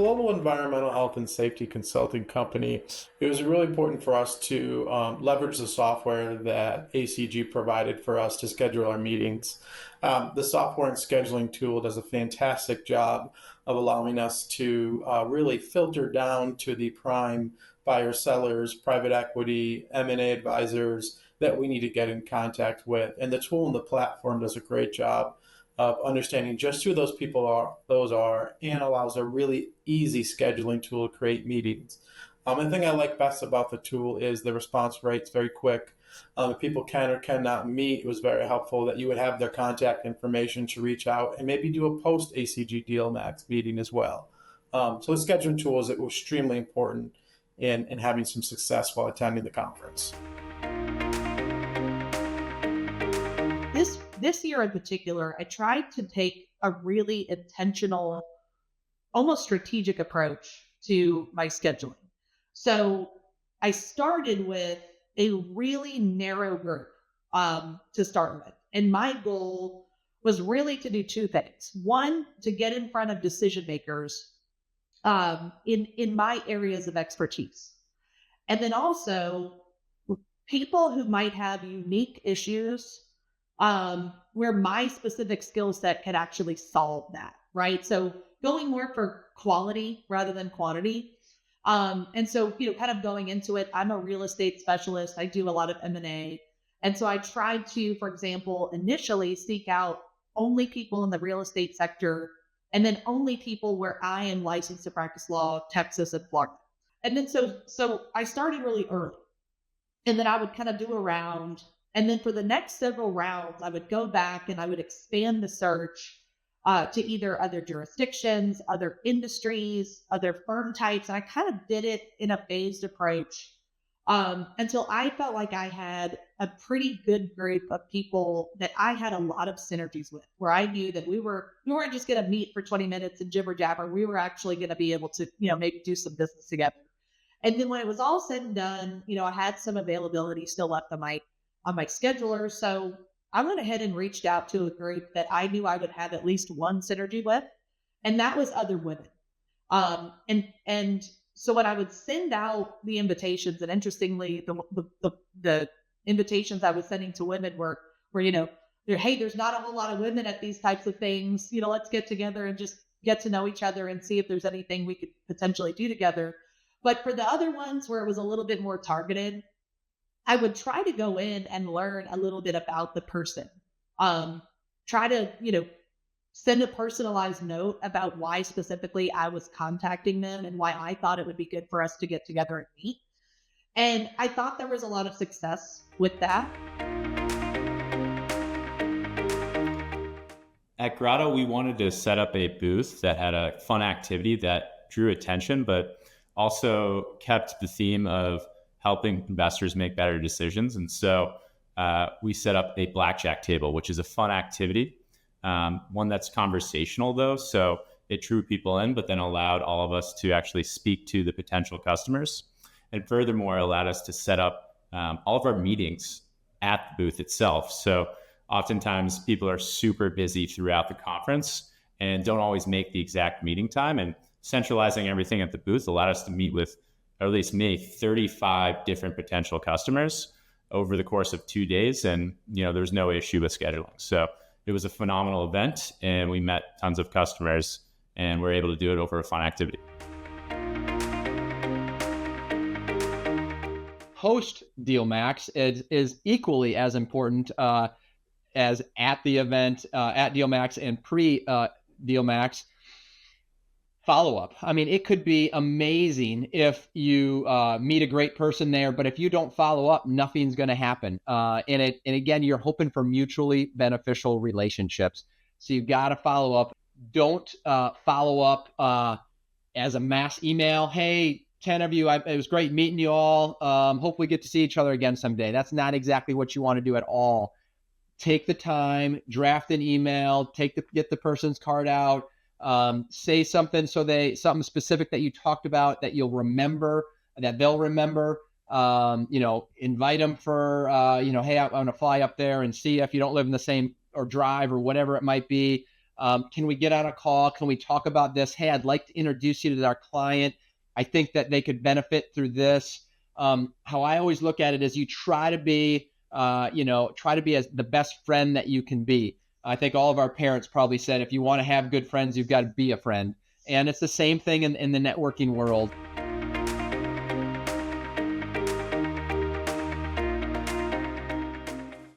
global environmental health and safety consulting company, it was really important for us to leverage the software that ACG provided for us to schedule our meetings. The software and scheduling tool does a fantastic job of allowing us to really filter down to the prime buyer sellers, private equity, M&A advisors that we need to get in contact with. And the tool and the platform does a great job of understanding just who those are, and allows a really easy scheduling tool to create meetings. The thing I like best about the tool is the response rate's very quick. If people can or cannot meet, it was very helpful that you would have their contact information to reach out and maybe do a post ACG DealMAX meeting as well. So the scheduling tools, it was extremely important in having some success while attending the conference. This year in particular, I tried to take a really intentional, almost strategic approach to my scheduling. So I started with a really narrow group to start with. And my goal was really to do two things. One, to get in front of decision makers in my areas of expertise. And then also people who might have unique issues where my specific skill set can actually solve that, right? So going more for quality rather than quantity. And so, kind of going into it, I'm a real estate specialist. I do a lot of M&A. And so I tried to, for example, initially seek out only people in the real estate sector, and then only people where I am licensed to practice law, Texas and Florida. And then so I started really early, and then I would kind of do a round. And then for the next several rounds, I would go back and I would expand the search to either other jurisdictions, other industries, other firm types. And I kind of did it in a phased approach until I felt like I had a pretty good group of people that I had a lot of synergies with, where I knew that we weren't just going to meet for 20 minutes and jibber jabber. We were actually going to be able to, maybe do some business together. And then when it was all said and done, I had some availability still left on my scheduler. So I went ahead and reached out to a group that I knew I would have at least one synergy with, and that was other women. And so when I would send out the invitations, and interestingly, the invitations I was sending to women were hey, there's not a whole lot of women at these types of things. Let's get together and just get to know each other and see if there's anything we could potentially do together. But for the other ones where it was a little bit more targeted, I would try to go in and learn a little bit about the person. Try to, send a personalized note about why specifically I was contacting them and why I thought it would be good for us to get together and meet. And I thought there was a lot of success with that. At Grotto, we wanted to set up a booth that had a fun activity that drew attention, but also kept the theme of helping investors make better decisions. And so we set up a blackjack table, which is a fun activity, one that's conversational though. So it drew people in, but then allowed all of us to actually speak to the potential customers. And furthermore, allowed us to set up all of our meetings at the booth itself. So oftentimes people are super busy throughout the conference and don't always make the exact meeting time. And centralizing everything at the booth allowed us to meet with, or at least me, 35 different potential customers over the course of 2 days. And, there's no issue with scheduling. So it was a phenomenal event, and we met tons of customers, and we're able to do it over a fun activity. Post DealMAX is equally as important as at the event, at DealMAX and pre DealMAX. Follow-up. I mean, it could be amazing if you meet a great person there, but if you don't follow up, nothing's going to happen. And again, you're hoping for mutually beneficial relationships. So you got to follow up. Don't follow up as a mass email. Hey, 10 of you, it was great meeting you all. Hope we get to see each other again someday. That's not exactly what you want to do at all. Take the time, draft an email, get the person's card out. Say something something specific that you talked about that you'll remember, that they'll remember. Invite them for, hey, I want to fly up there and see if you don't live in the same or drive or whatever it might be. Can we get on a call? Can we talk about this? Hey, I'd like to introduce you to our client. I think that they could benefit through this. How I always look at it is you try to be, try to be as the best friend that you can be. I think all of our parents probably said, if you want to have good friends, you've got to be a friend. And it's the same thing in the networking world.